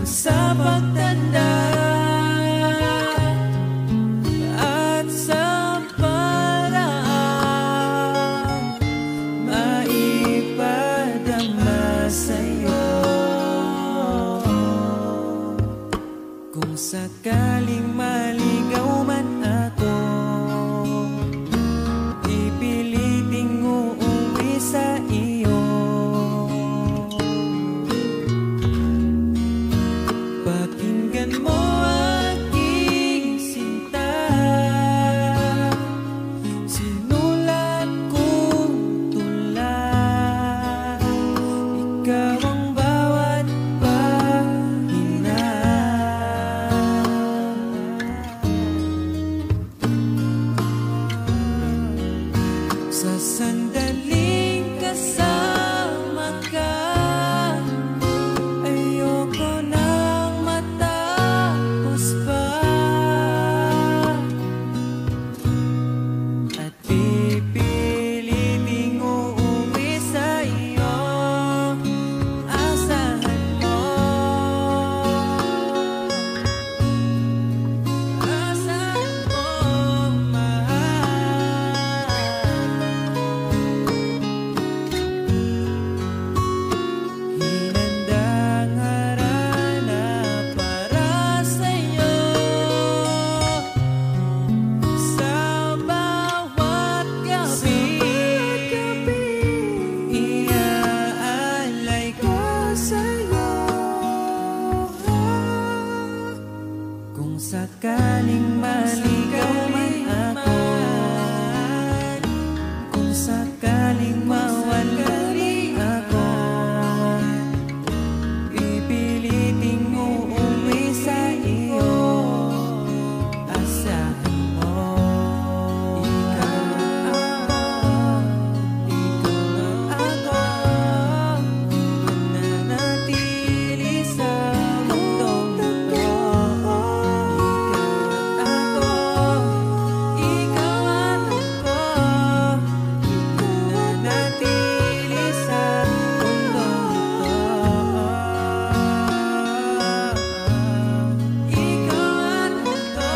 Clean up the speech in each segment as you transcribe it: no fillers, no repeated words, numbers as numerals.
sa pagtanda at sa paraan maipadama sa'yo. Kung sakaling maligaw man ako, ipiliting uuwi sa iyo. Pakinggan mo aking sinta, sinulat kong tula. Ikaw ang bawat pahina. Sa sandaling kasama ka, ayoko nang matapos pa. At pipiliting uuwi sa iyo. Asahan mo, mahal. Hinandang harana para sa'yo. Sa bawat gabi, iaalay ko sa'yo. Kung sakaling maligaw man ako, kung sakaling mawalay ako, pipiliting uuwi sa iyo. Asahan mo, ikaw ako, mananatili sa mundong ito. Ikaw at ako, mananatili sa mundong ito. Ikaw at ako.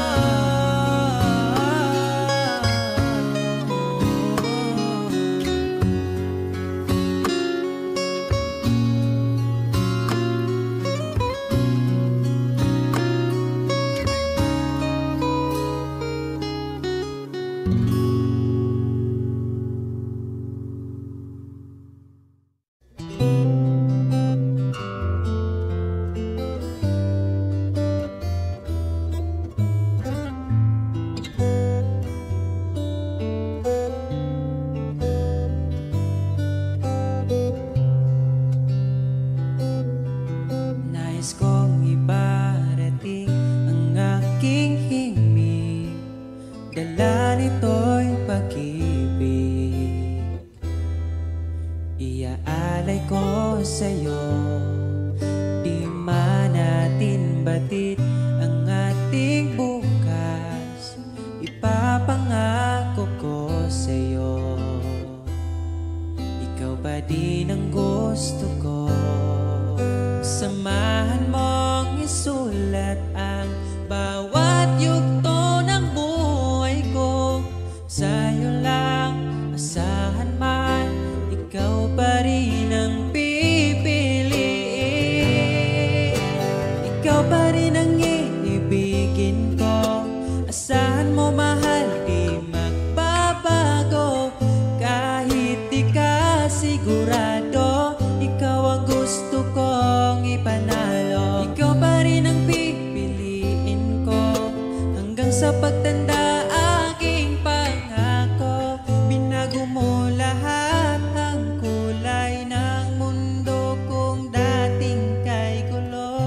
Nais kong ibarating ang aking himig, dala nito'y pag-ibig. Iaalay ko sa'yo, di man natin batid ang ating bukas. Ipapangako ko sa'yo, ikaw pa din ang gusto ko. Samahan mong isulat ang bawat yugto ng buhay ko. Sa'yo lang, asahan man, ikaw pa rin ang pipiliin. Ikaw pa rin ang iibigin ko. Asahan mo, mahal, di magbabago. Kahit di ka sigurado, ikaw ang gusto kong ipanalo. Ikaw pa rin ang pipiliin ko hanggang sa pagtanda. Aking pangako, binago mo lahat ang kulay ng mundo kong dating kay gulo.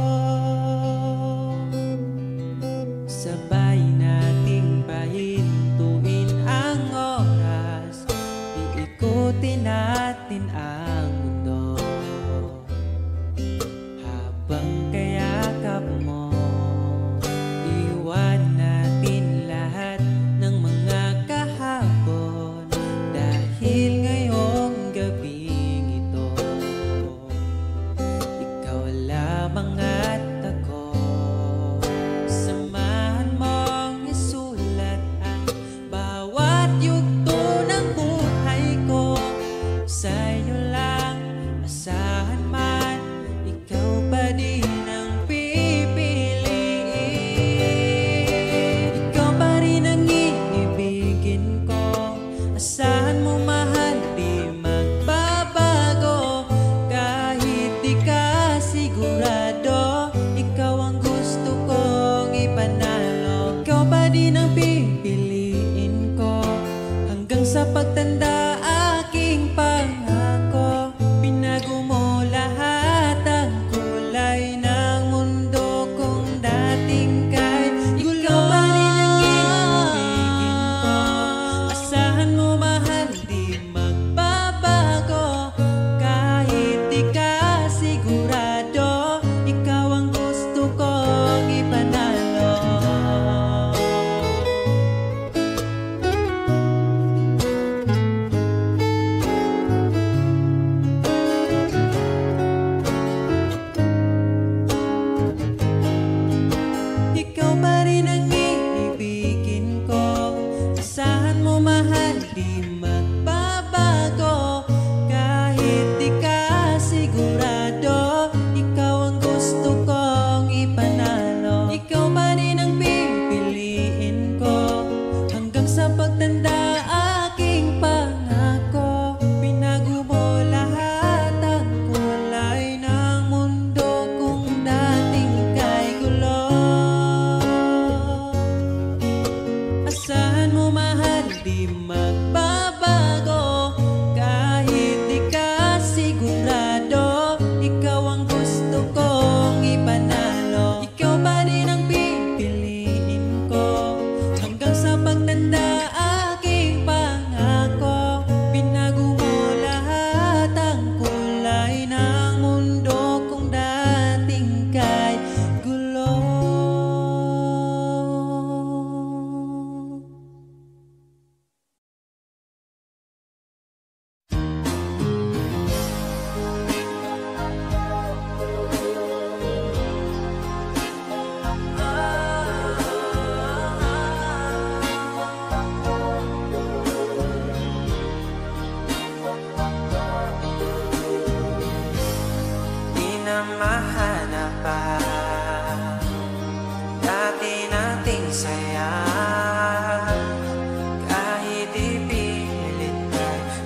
Sabay nating pahintuin ang oras, iikutin natin ang mundo. Habang kayakap mo, iwan natin lahat ng mga kahapon. Dahil ngayong gabing ito, ikaw lamang at ako.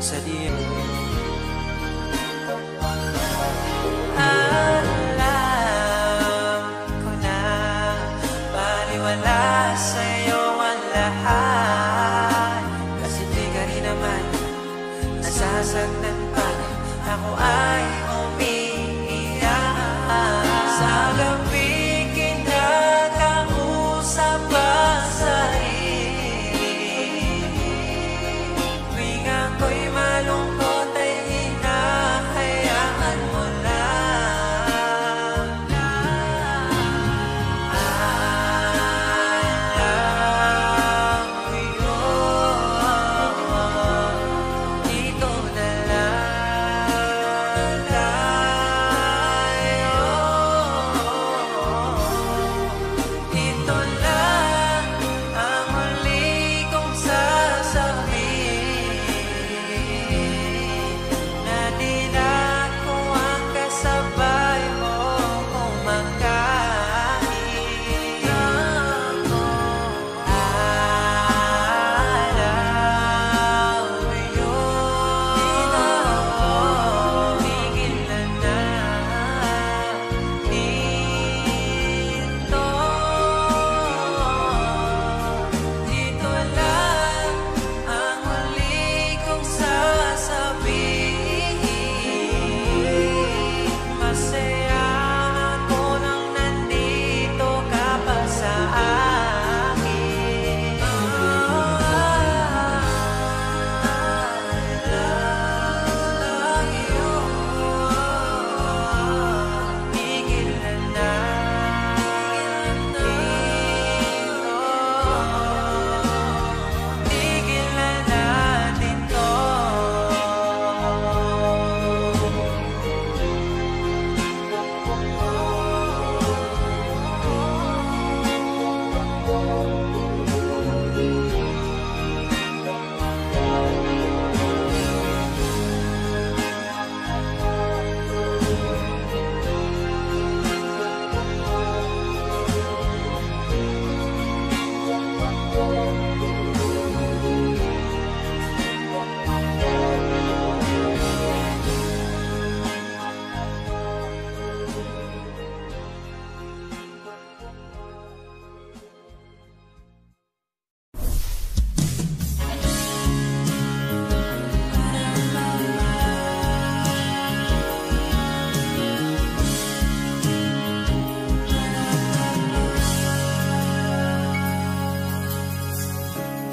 sa diyan. Alam ko na baliwala sa'yo ang lahat, kasi di ka rin naman nasasaktan pa. Ako ay umiiyak sa gabi, kinakausap pa sarili. Tuwing ako'y malungkot ay hinahayaan mo lang. Alam ko yun, dito na lang tayo. Ito lang ang huli kong sasabihin, na di na ako ang kasabay mo kumakain. Ako alam mo yun, tigil na dito. Dito lang ang huli kong sasabihin. Masaya ako nang nandito ka pa sa akin. Tigil na dito. Tigil na natin to.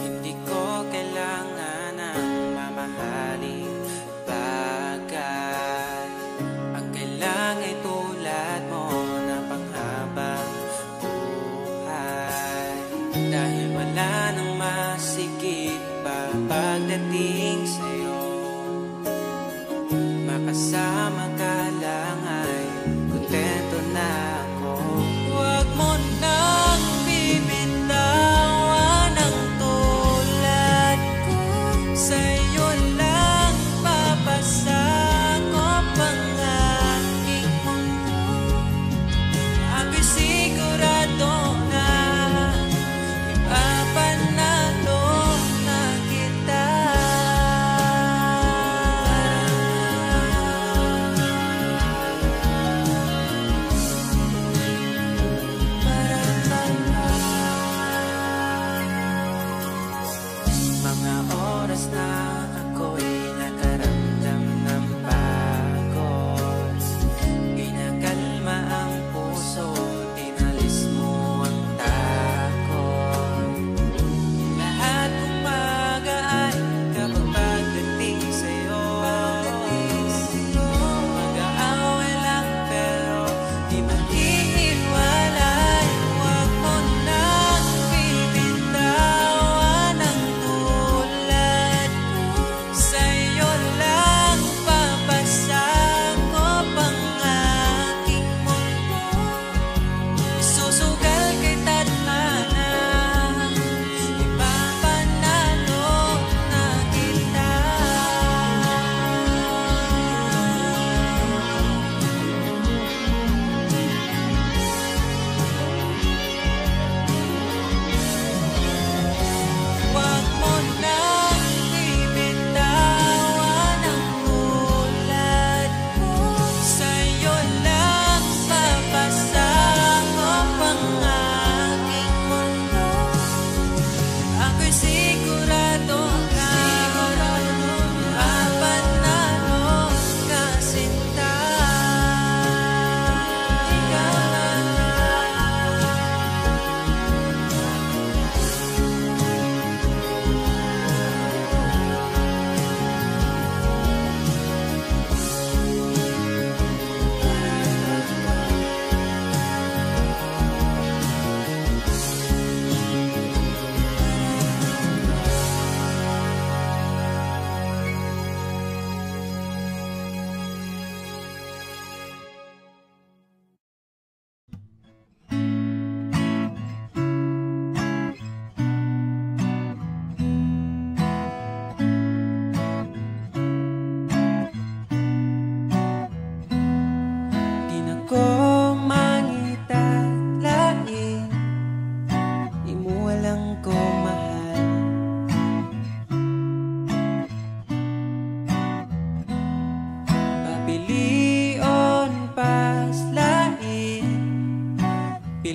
Hindi ko kailangan ng mamahaling bagay. Ang kailangan ay tulad mo na panghabang buhay. Dahil wala nang masigit pa pagdating sa'yo. Makasama ka lang ay kontento na ako. Huwag mo nang bibitawan ang tulad ko. Sa'yo lang papasakop ang aking mundo. Ako'y sigurado na ipapanalo na kita.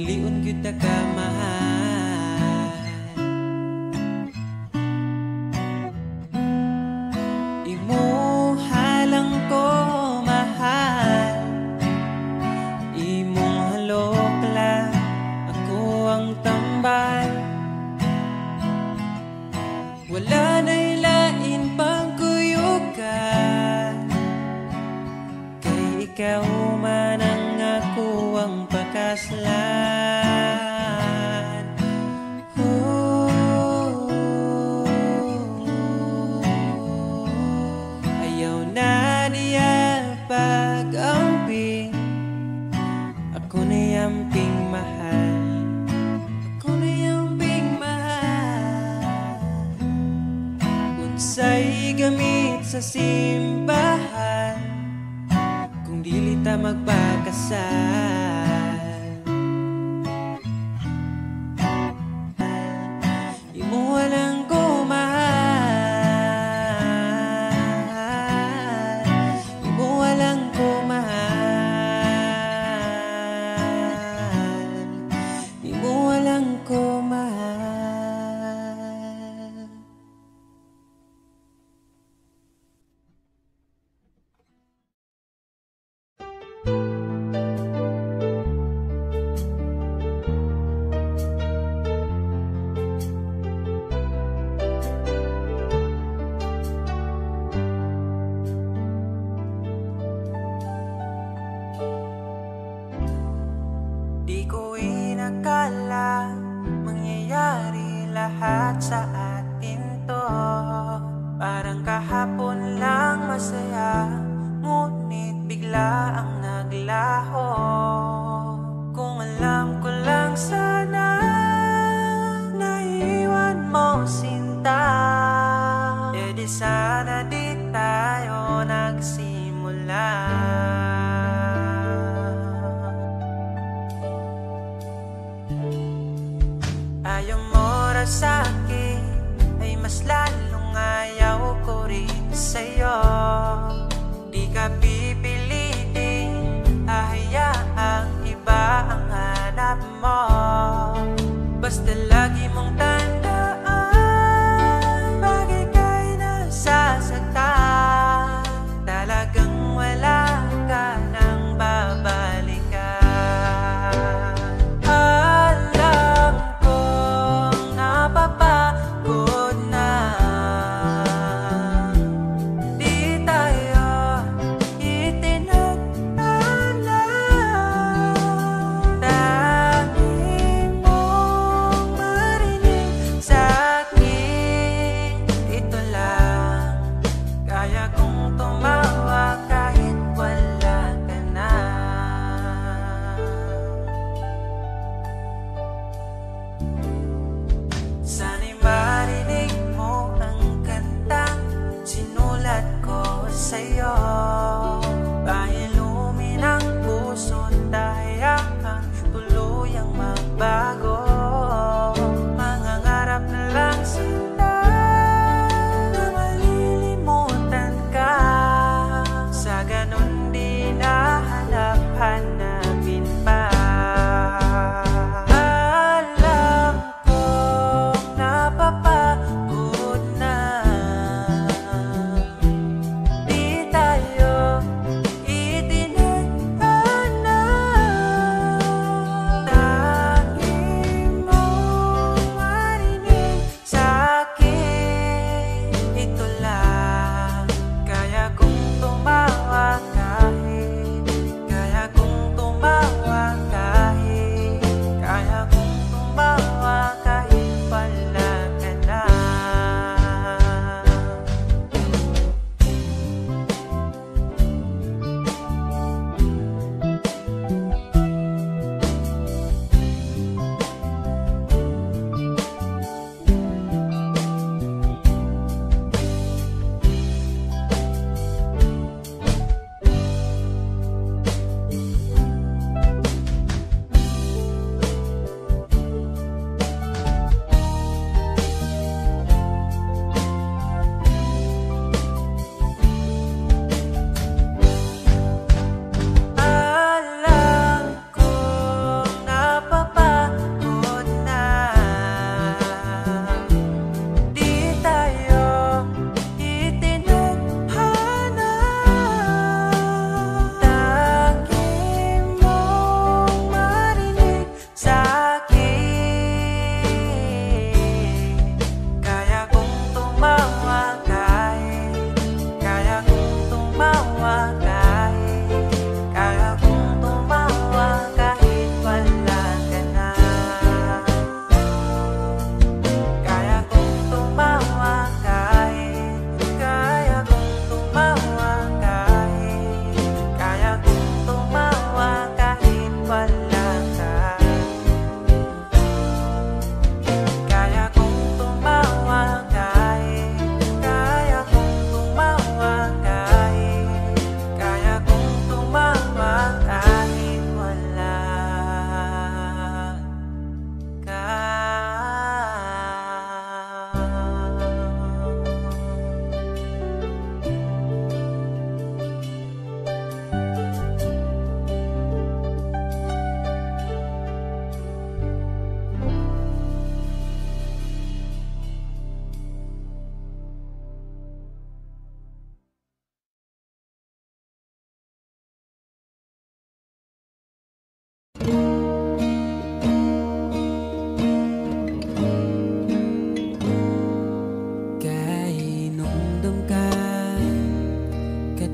Piliun kita ka mahal. Imuhalang ko mahal, imong halok lang ako ang tambal. Wala na'y lain pang kuyugan, kay ikaw man ang ako ang pakaslan. Ayaw na niya pag-amping, ako na yamping mahal. Ako na yamping mahal. Unsay gamit sa simbahan kung dili ta magpakasal. Imo walang ko mahal, imo walang ko mahal, imo walang ko mahal. Di ko inakala mangyayari lahat sa atin to. Parang kahapon lang masaya, ngunit bigla ang naglaho. Kung alam ko lang sana naiwan mo sinta, e di sana di tayo nagsimula. Ayaw mo ra sa'kin, ay mas lalong ayaw ko rin sa'yo. Di ka pipilitin, hahayaang iba ang hanap mo. Basta lagi mong tandaan, bagay ka'y nasasaktan, talagang wala ka nang babalikan. Napapagod na, di tayo itinagtala. Dahil mong marinig sa'kin, ito lang kaya kong tumawa kahit wala ka na. Sana'y marinig mo ang kantang sinulat ko sa'yo. Dahil luminang puso't dahayaan tuluyang magbago. Mangangarap na lang sila na malilimutan ka.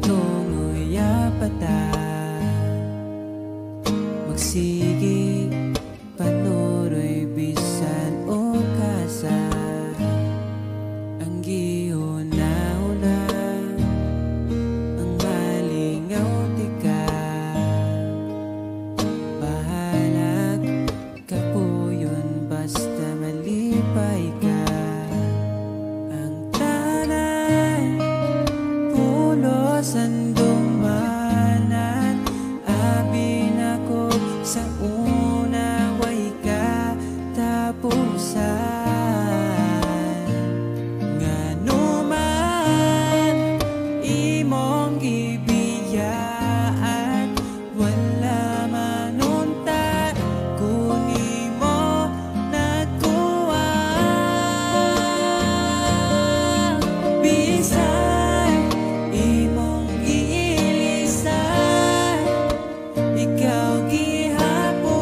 tungoy apata magsigi panuroy bisan o kasa ang gihuna-huna ang malingaw di ka bahalag kapuyon basta malipay ka ang tanan pulos ang dumanan abin ako sa una way ka tapusan nganuman imong gibiyaan wala manunta kung imo nagkuha bisan imong giilisan ikaw gihapon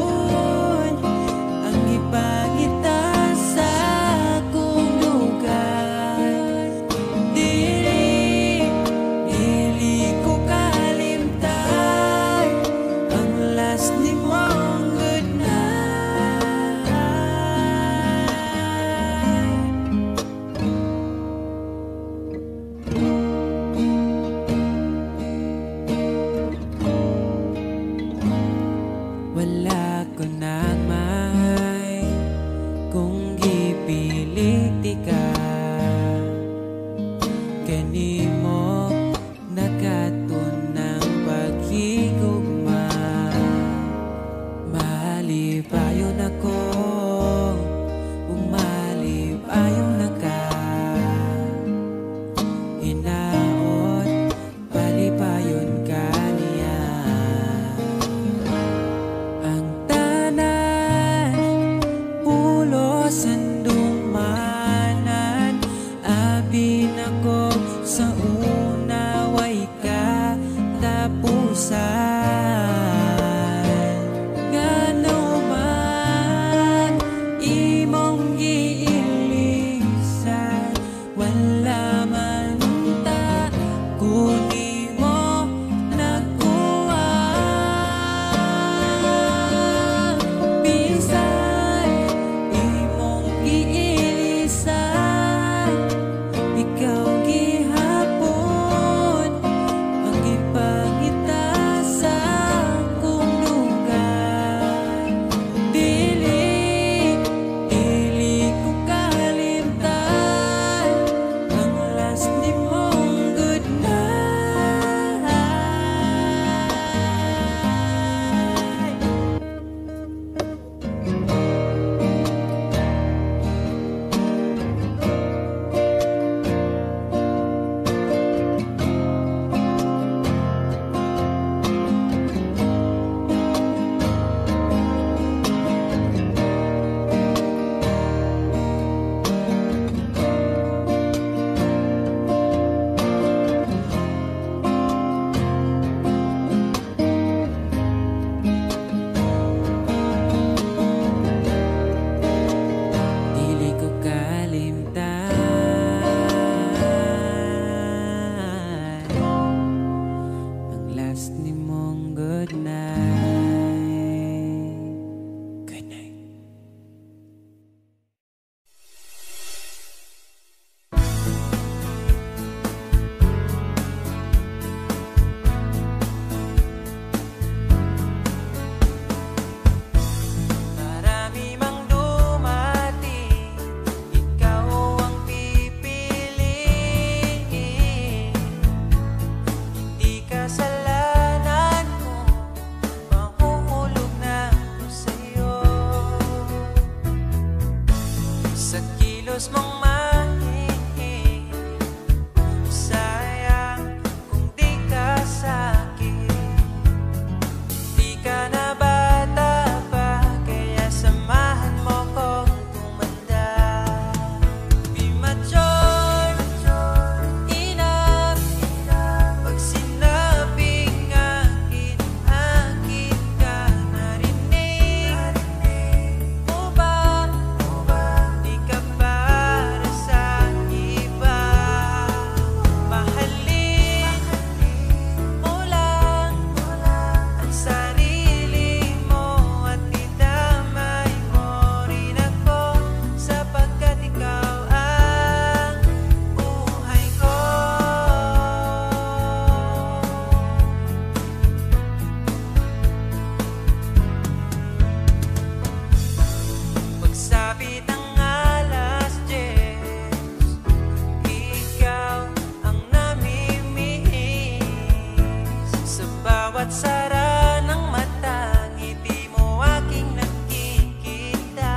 bawat sara ng mata, ngiti mo aking nakikita.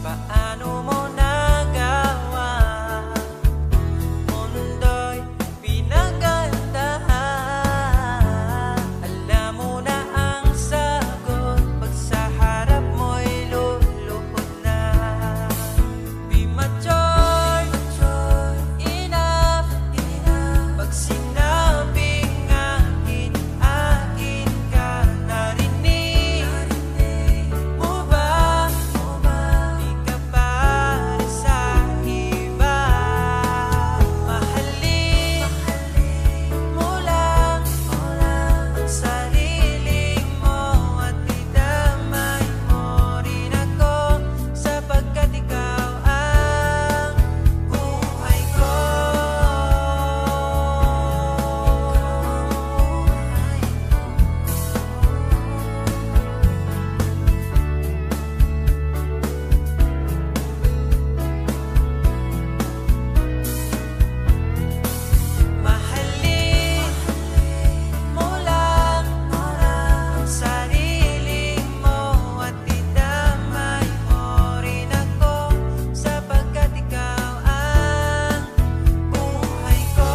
Paano mo nagawa? Mundo'y pinagandahan. Alam mo na ang sagot, pag sa harap mo'y lulupot na. Be mature enough. Pag sinabing akin, akin ka. Narinig mo ba? Di ka para sa iba. Mahalin mo lang ang sarili mo at idamay mo rin ako, sapagkat ikaw ang buhay ko. Mahalin mo lang ang sarili mo at idamay mo rin ako, sapagkat ikaw ang buhay ko.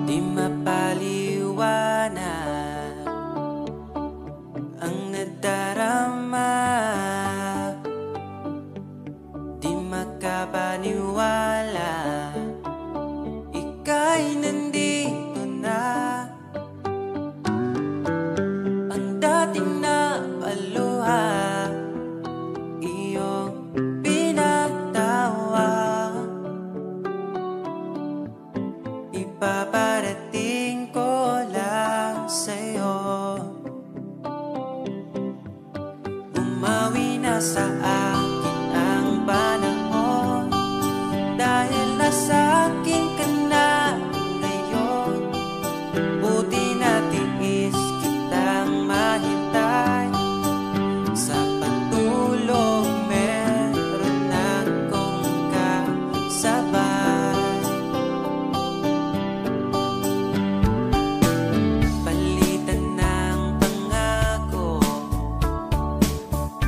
Di mapaliwanag ang nadarama, di makapaniwala, ika'y nandito na. Ang dating napaluha, iyong pinatawa. Ipaparating ko lang sa'yo, umawi na sa akin ang panahon, dahil nasa akin ka na ngayon. Buti na tiis kitang mahintay, sa pagtulog meron akong kasabay. Palitan ng pangako,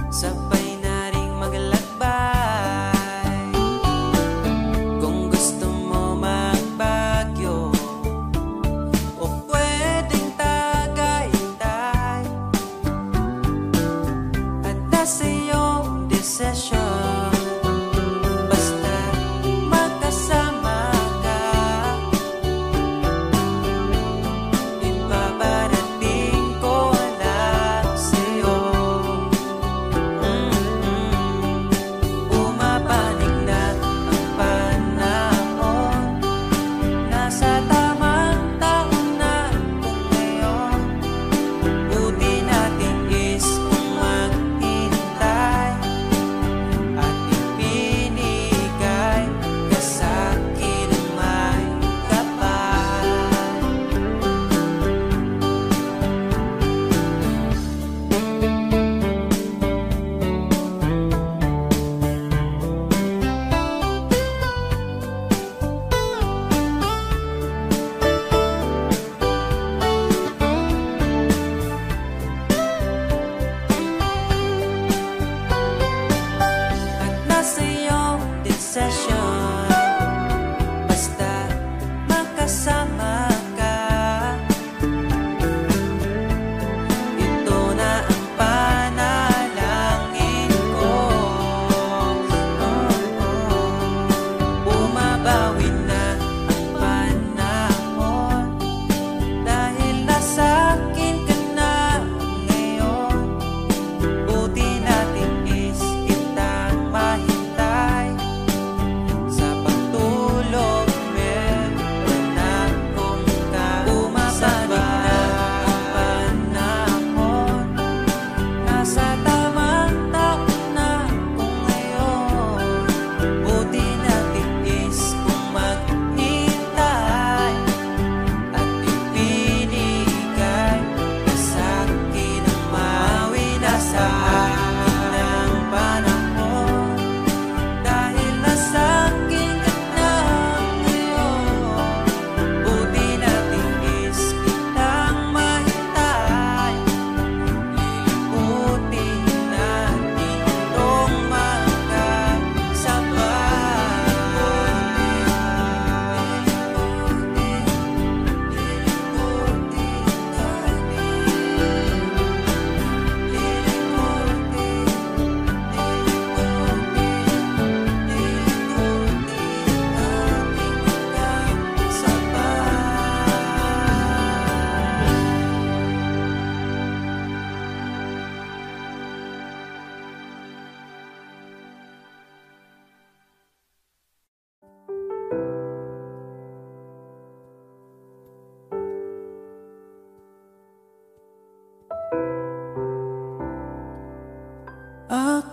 sabay na ring maglakbay. Kung gusto mo magbagyo o pwedeng tagaytay, at nasa iyong desisyon, basta magkasama ka. Ipaparating ko lang sa'yo. Pumapanig na ang panahon, nasa tamang taon na ko ngayon. Buti natin is kung maghintay,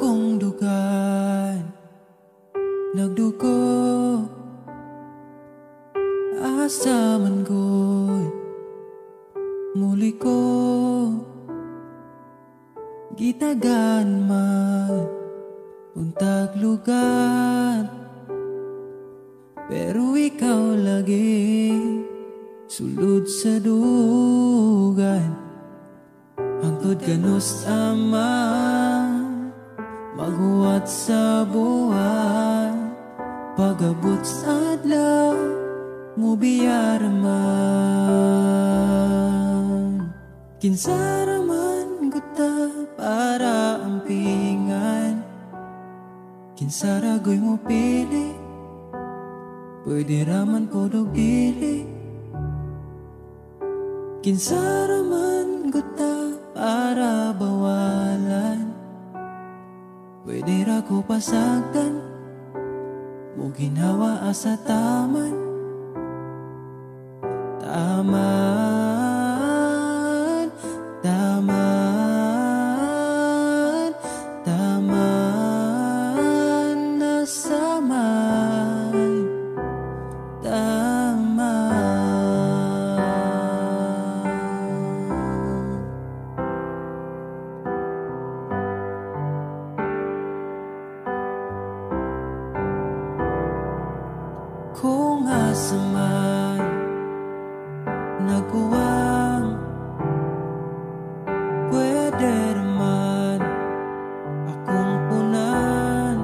akong dugan nagdugo, asa man ko'y muli ko gitagan man untag lugar, pero ikaw lagi sulod sa dugan. Hangtod ganos ama maghuwat sa buwan, pagabot sa adlaw mo biyaraman. Kinsa raman guta para ampingan, kinsa ragoy mo pili, pwede raman podog dili. Kinsa raman guta para bawalan, pwede ra ko pasagdan mo ginawa asa taman. Taman, taman, taman nasaman, taman. Kung asa man nagkuwang, pwede naman akong punan.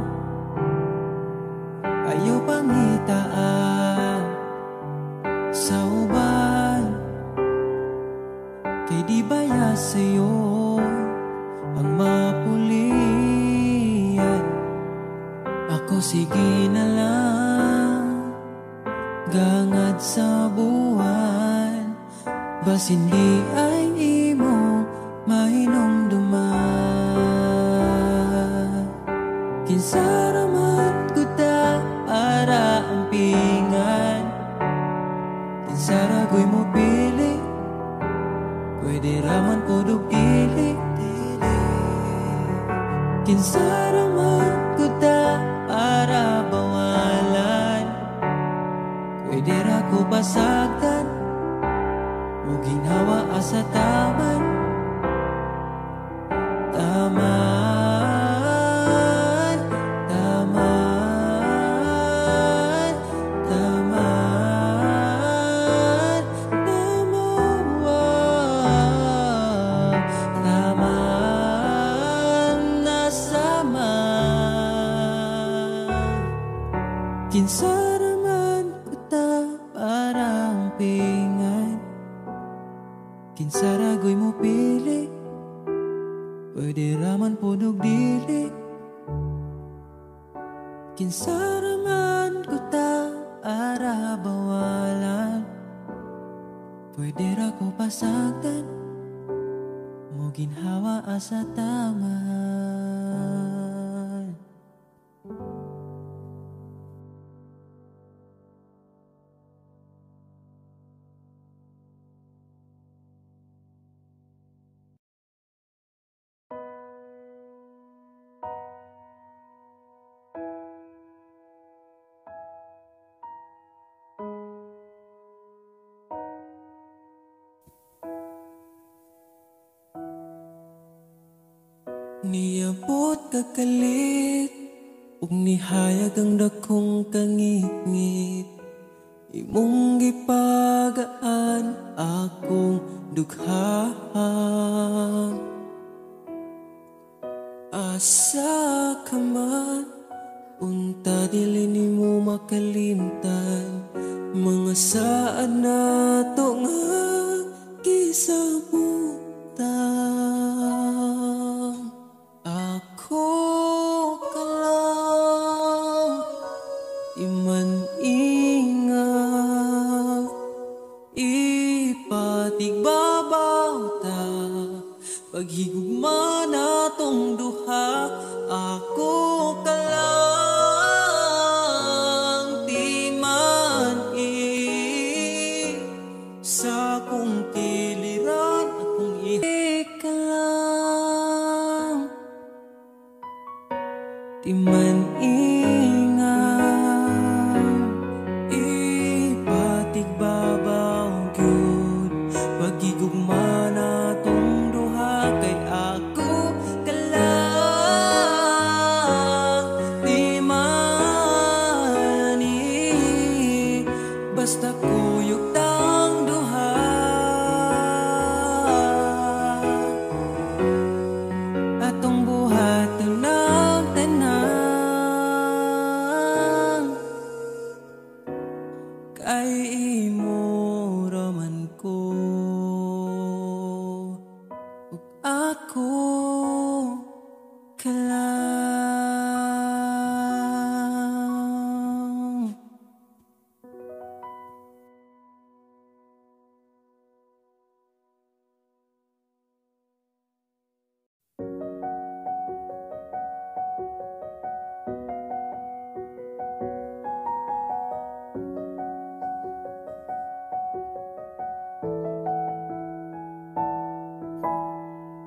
Ayaw pangitaan sa uban, kay di baya sa'yo ang mapulian. Ako sige na lang gangad sa buwan, bas hindi ay imo mahinumduman. Kinsa raman guta para ampingan, kinsa ragoy mo pili, pwede raman podog dili. Kinsa raman guta para bawalan, pwede ra ko pasagdan mo ginawa asa taman. Taman, taman, taman, taman, taman nasaman. Kinsa raman guta para ampingan, kinsa ragoy mo pili, pwede raman podog dili. Kinsa raman guta para bawalan, pwede ra ko pasagdan mo ginhawa asa taman. Niabot kakalit ug nihayag ang dakong kangit-ngit, imong gipagaan akong dugha. Asa ka man unta dili nimo makalimtan, mga saad nato nga gisabutan. Ako ka lang iman-ingat, ipatigbabaw ta paghigugma natong duha. Ako ka lang timan-i sa kong kiliran, akong ka lang Di man ingang ipatigbabaw gyud pagigugma natong duha kay ako kalang di man basta kuyog tang duha atong buhaton ng tanan kay imo raman ko ug ako kalang.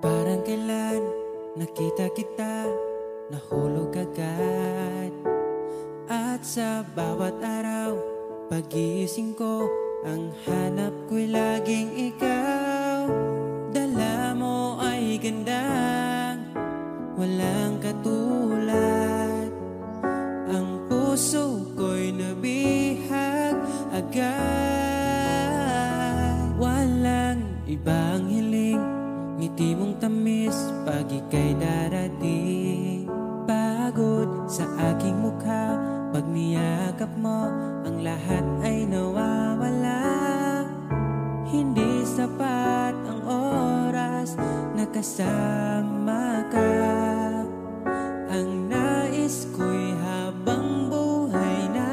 Parang kailan nakita kita, nahulog agad. At sa bawat araw, pagising ko, ang hanap ko'y laging ikaw. Dala mo ay gandang, walang katulad. Ang puso ko'y nabihag agad. Walang ibang hiling, ngiti mong tamis pag ika'y darating. Pagod sa aking mukha, pag niyakap mo, ang lahat ay nawawala. Hindi sapat ang oras na kasama ka. Ang nais ko'y habang buhay na.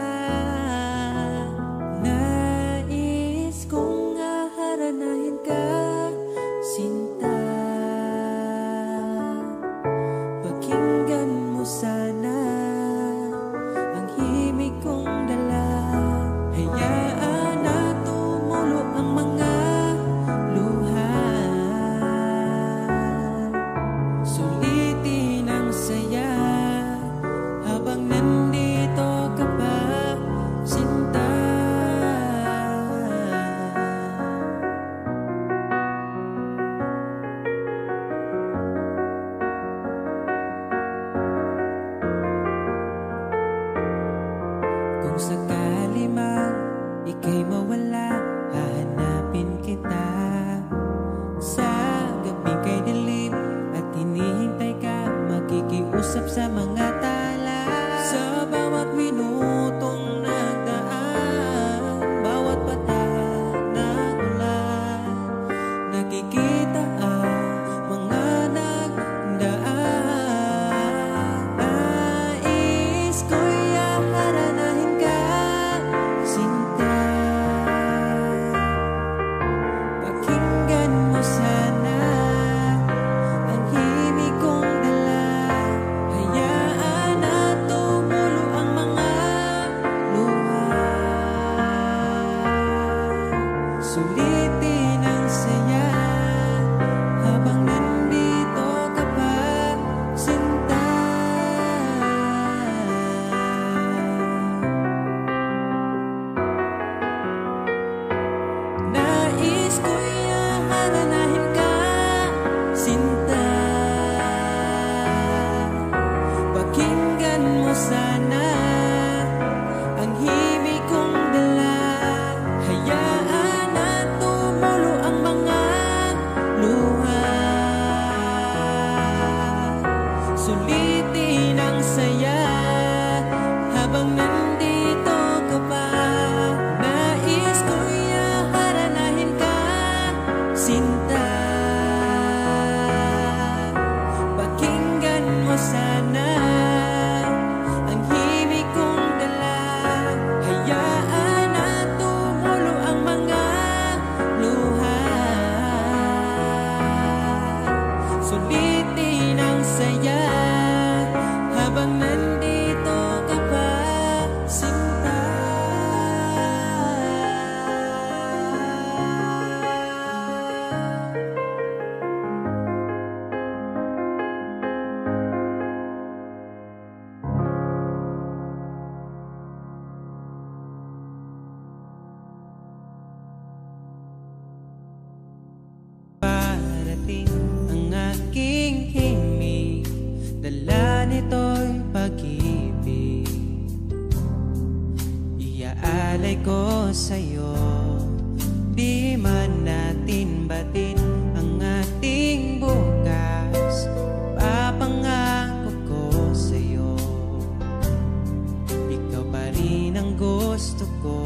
Nais kong aharanahin ka, sinta. Pakinggan mo sana ang himig kong dala. Hayaan na tumulo ang mga luha. Sulitin ang saya habang nandito ka pa, sinta. Kung sakali mang ika'y mawala, hahanapin kita. Sa gabing kay dilim at hinihintay ka, makikiusap sa mga tala. Sa bawat minutong nagdaan, bawat patak ng ulan, nakikita ang mga nagdaan. Nais ko'y aharanahin ka, sinta. Pakinggan mo sana ang himig kong dala. Hayaan na tumulo ang mga luha. Sulitin ang saya habang nandito ka pa, sinta. Nais ko'y aharanahin ka, sinta. Pakinggan mo sana ang himig kong dala. Hayaan na tumulo ang mga luha. Sulitin ang saya habang nandito ka pa. Nais ko'y aharanahin ka, sinta. Pakinggan mo sana ang himig kong dala. Hayaan na tumulo ang mga luha. Sulitin ang saya habang nandito ka pa, sinta. sa'yo. Di man natin batin ang ating bukas, papangako ko sa'yo, ikaw pa rin ang gusto ko.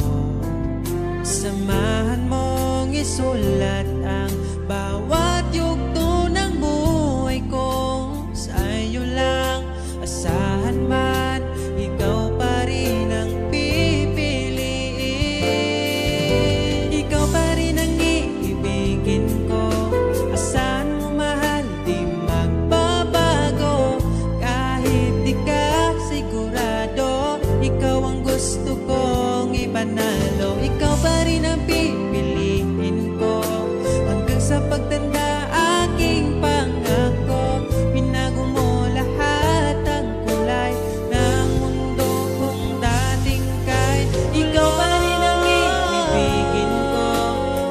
Samahan mong isulat ang bawat yugto ng buhay ko. Sa'yo lang asahan man, ikaw pa rin ang pipiliin. Ikaw pa rin ang iibigin ko. Asahan mo mahal, di magbabago. Kahit di ka sigurado, ikaw ang gusto kong ipanalo. Ikaw pa rin ang pipiliin ko hanggang sa pagtanda aking pangako. Binago mo lahat ang kulay ng mundo kung dating kay ikaw pa rin ang iibigin ko.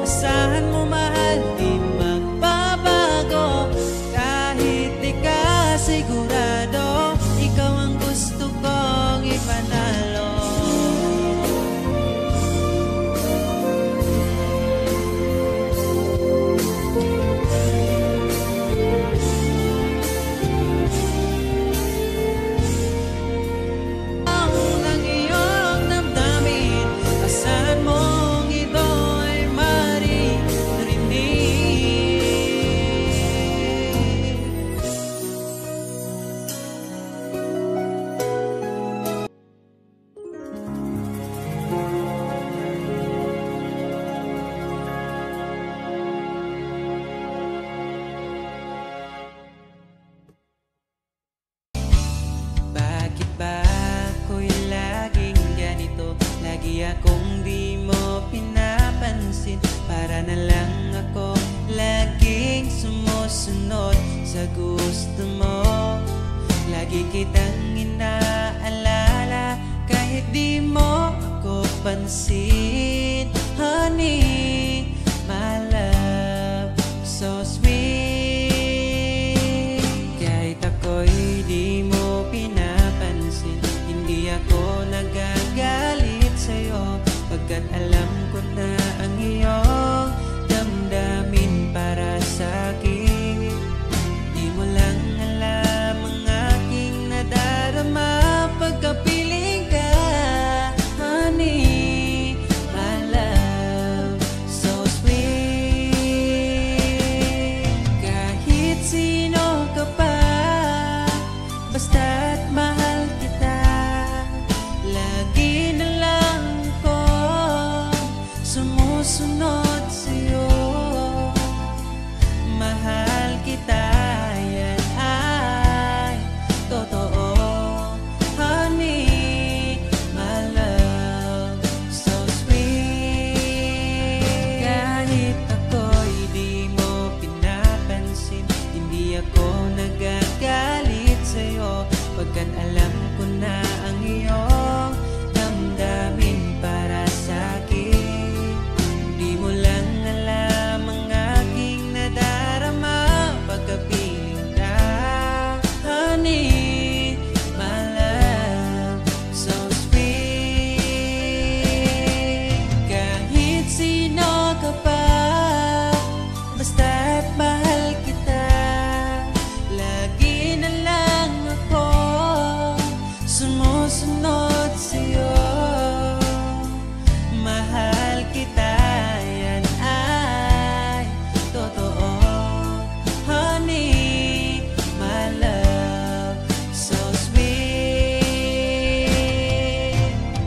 Asahan mo mahal, di magbabago. Kahit di ka sigurado, ikaw ang gusto kong ipanalo. Ang iyong damdamin, asahan mong ito ay maririnig. Bakit ba ako'y laging ganito? Lagi akong di mo pinapansin. Para na lang ako laging sumusunod sa gusto mo. Lagi kitang inaalala kahit di mo ako pansin. Honey, my love, so sweet. Kahit ako'y di mo pinapansin, hindi ako nagagalit sa'yo, pagkat alam ko na ang iyong damdamin para sa'kin. Di mo lang alam ang aking nadarama pagkapiling ka. Honey, my love, so sweet. Kahit sino ka pa, basta't mahal kita, lagi na lang ako sumusunod sa'yo. Mahal kita, yan ay totoo. Honey, my love, so sweet. Kahit ako'y di mo pinapansin, hindi ako nagagalit sa'yo, pagkat alam ko na ang iyong damdamin para sa'kin. Di mo lang alam ang aking nadarama pagkapiling ka. Honey, my love, so sweet. Kahit sino ka pa, basta't mahal kita, lagi na lang ako sumusunod sa'yo. Mahal kita, yan ay totoo. Honey, my love, so sweet.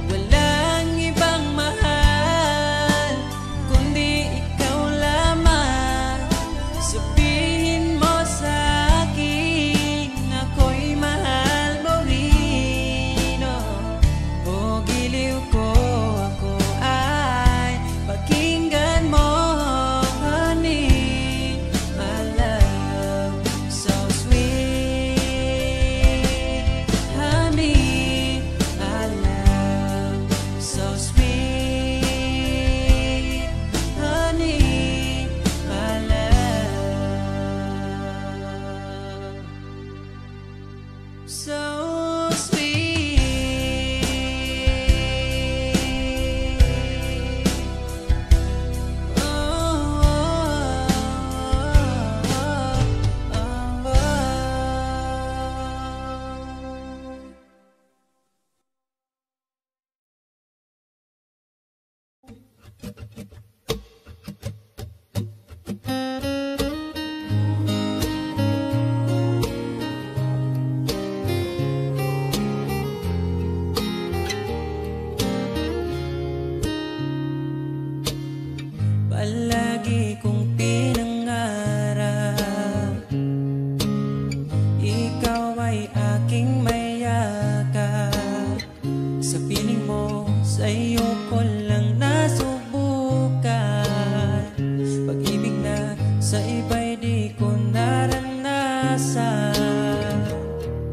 Walang ibang mahal kundi ikaw lamang. Sabihin mo sa akin, ako'y mahal mo rin. O giliw ko, ako ay pakinggan mo. Honey, my love, so sweet. Honey, my love, so sweet. Honey, my love, so sweet.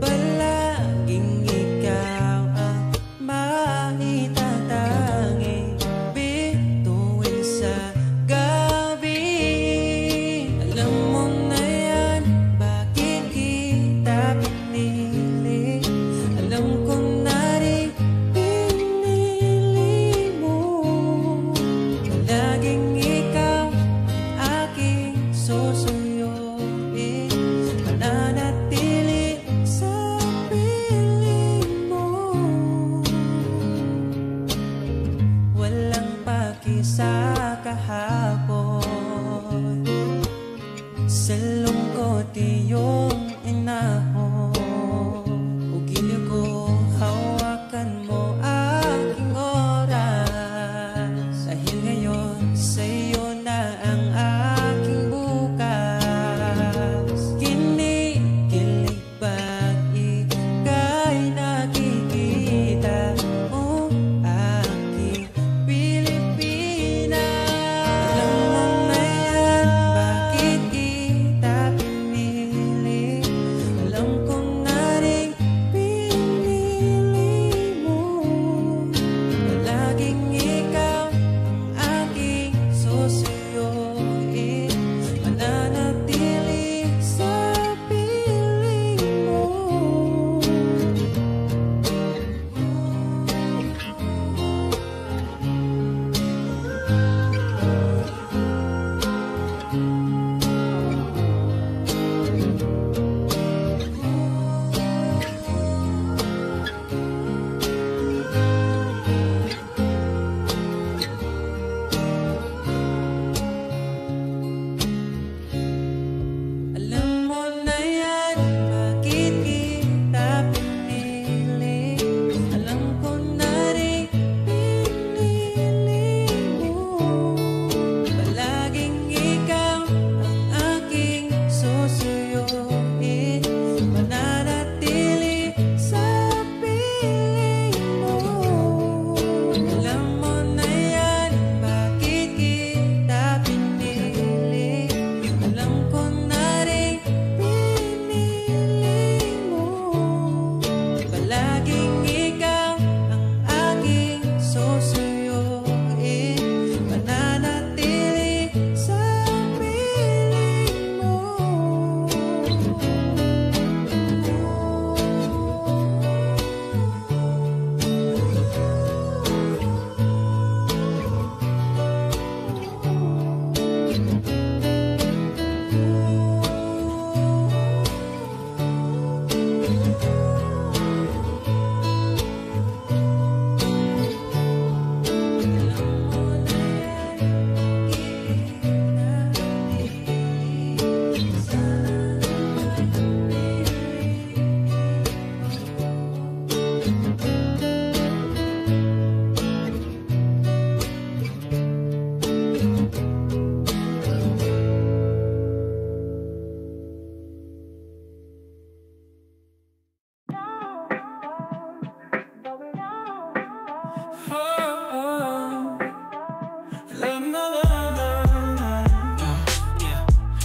Palaging ikaw ang maitatangi bituin sa gabi. Alam mo na yan, bakit kita pinili? Alam ko na rin pinili mo. Palaging ikaw ang aking susuyuin, mananatili sa piling mo. Walang paki sa kahapon, sa lungkot iyong inahon. Ugili ko, hawakan mo aking oras, dahil ngayon sa'yo na ang aking bukas. Kinikilig pag ika'y nakikita mo, aking Pilipinas. Alam mo na yan, bakit kita pinili? Alam ko na rin pinili mo. Palaging ikaw ang aking susuyuin, mananatili sa piling mo. Alam mo na yan, bakit kita pinili? Alam ko na rin pinili mo. Palaging ikaw ang aking susuyuin, mananatili sa piling mo. Alam mo na yan, bakit kita pinili? Alam ko na rin pinili mo. Palaging ikaw ang aking susuyuin, mananatili sa piling mo.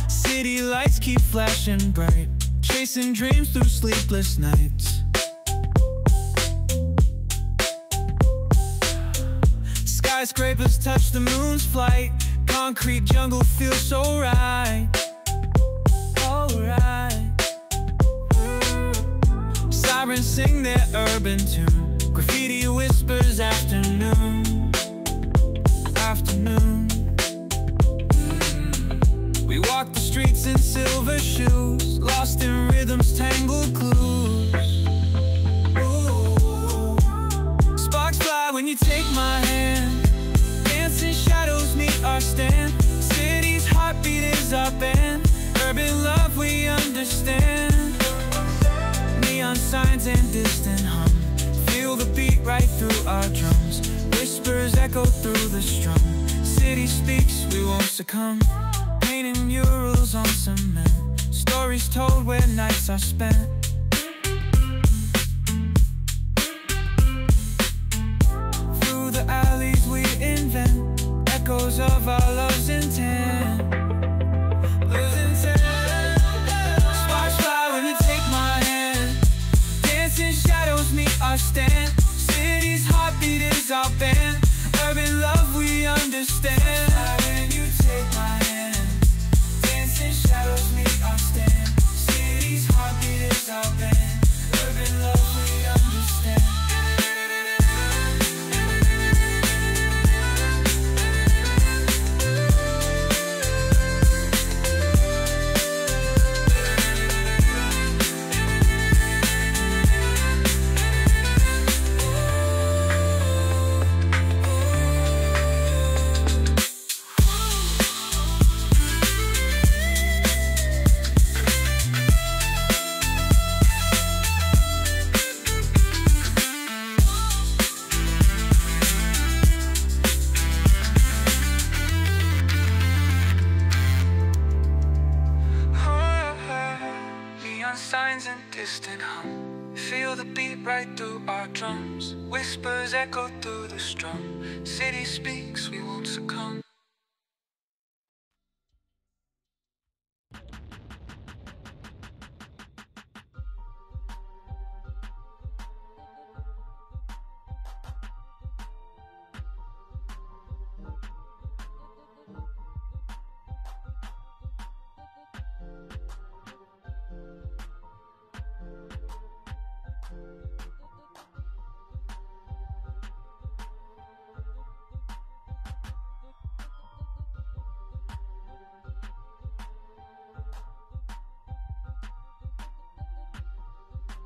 City lights keep flashing bright, chasing dreams through sleepless nights. Skyscrapers touch the moon's flight, concrete jungle feels so right. Alright. Sirens sing their urban tune, graffiti whispers afternoon. We walk the streets in silver shoes, lost in rhythm's tangled clues. Ooh. Sparks fly when you take my hand, dancing shadows meet our stand. City's heartbeat is our band, urban love we understand. Neon signs and distant hum, feel the beat right through our drums. Whispers echo through the strum, city speaks, we won't succumb. Painting murals on cement, stories told where nights are spent. Through the alleys we invent, echoes of our love's intent. Sparks fly when signs and distant hum. Feel the beat right through our drums. Whispers echo through the strum. City speaks, we won't succumb.